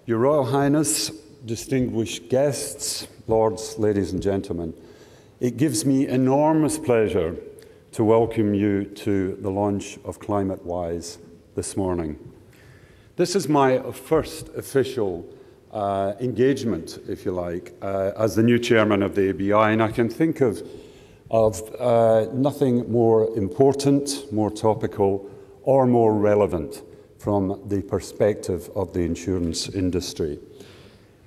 Your Royal Highness, distinguished guests, lords, ladies and gentlemen, it gives me enormous pleasure to welcome you to the launch of ClimateWise this morning. This is my first official engagement, if you like, as the new chairman of the ABI, and I can think of nothing more important, more topical, or more relevant from the perspective of the insurance industry.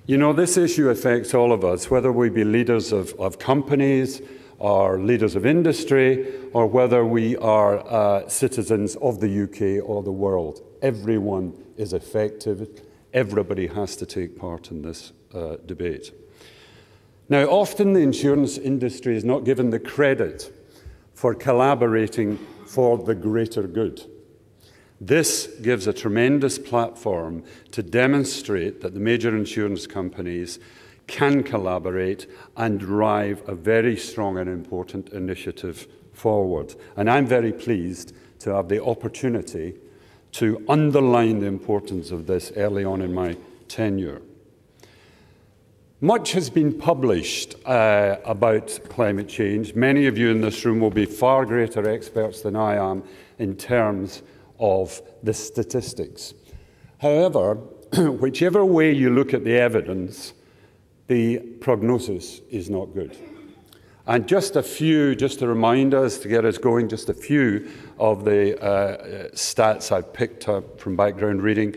You know, this issue affects all of us, whether we be leaders of companies or leaders of industry, or whether we are citizens of the UK or the world. Everyone is affected. Everybody has to take part in this debate. Now, often the insurance industry is not given the credit for collaborating for the greater good. This gives a tremendous platform to demonstrate that the major insurance companies can collaborate and drive a very strong and important initiative forward. And I'm very pleased to have the opportunity to underline the importance of this early on in my tenure. Much has been published about climate change. Many of you in this room will be far greater experts than I am in terms of the statistics. However, whichever way you look at the evidence, the prognosis is not good. And just to remind us, to get us going, just a few of the stats I've picked up from background reading.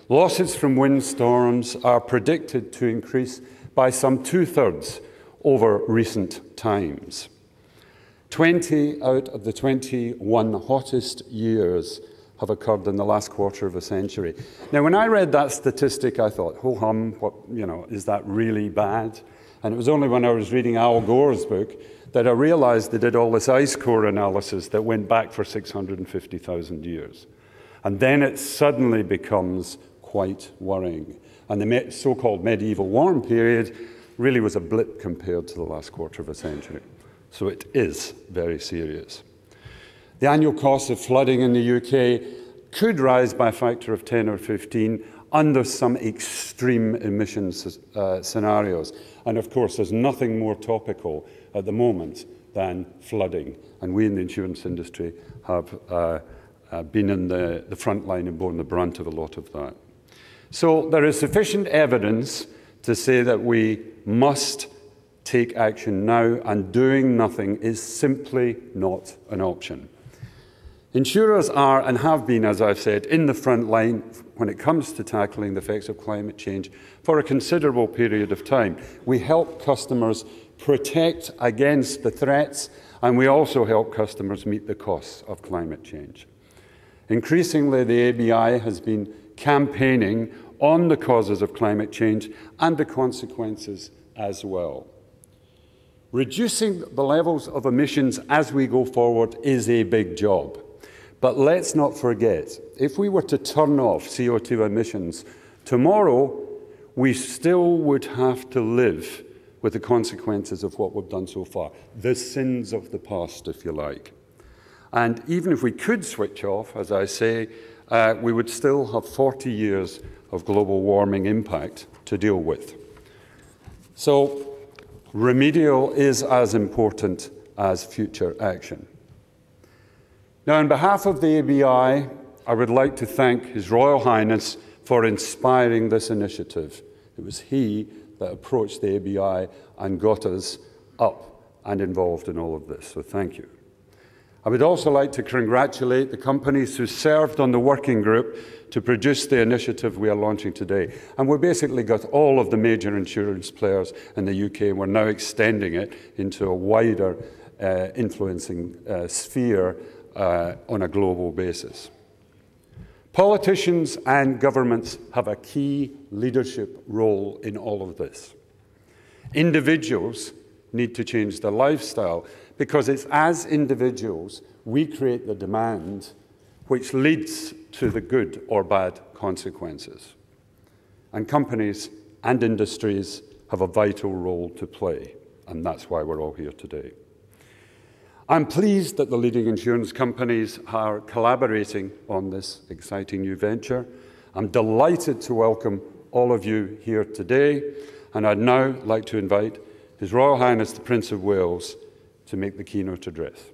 Losses from windstorms are predicted to increase by some 2/3 over recent times. 20 out of the 21 hottest years have occurred in the last quarter of a century. Now, when I read that statistic, I thought, ho hum, is that really bad? And it was only when I was reading Al Gore's book that I realized they did all this ice core analysis that went back for 650,000 years. And then it suddenly becomes quite worrying. And the so-called medieval warm period really was a blip compared to the last quarter of a century. So it is very serious. The annual cost of flooding in the UK could rise by a factor of 10 or 15 under some extreme emissions scenarios. And of course, there's nothing more topical at the moment than flooding. And we in the insurance industry have been in the front line and borne the brunt of a lot of that. So there is sufficient evidence to say that we must take action now, and doing nothing is simply not an option. Insurers are and have been, as I've said, in the front line when it comes to tackling the effects of climate change for a considerable period of time. We help customers protect against the threats, and we also help customers meet the costs of climate change. Increasingly, the ABI has been campaigning on the causes of climate change and the consequences as well. Reducing the levels of emissions as we go forward is a big job. But let's not forget, if we were to turn off CO2 emissions tomorrow, we still would have to live with the consequences of what we've done so far, the sins of the past, if you like. And even if we could switch off, as I say, we would still have 40 years of global warming impact to deal with. So remedial is as important as future action. Now, on behalf of the ABI, I would like to thank His Royal Highness for inspiring this initiative. It was he that approached the ABI and got us up and involved in all of this, so thank you. I would also like to congratulate the companies who served on the working group to produce the initiative we are launching today. And we basically got all of the major insurance players in the UK, and we're now extending it into a wider influencing sphere on a global basis. Politicians and governments have a key leadership role in all of this. Individuals need to change their lifestyle because it's as individuals we create the demand which leads to the good or bad consequences. And companies and industries have a vital role to play, and that's why we're all here today. I'm pleased that the leading insurance companies are collaborating on this exciting new venture. I'm delighted to welcome all of you here today, and I'd now like to invite His Royal Highness the Prince of Wales to make the keynote address.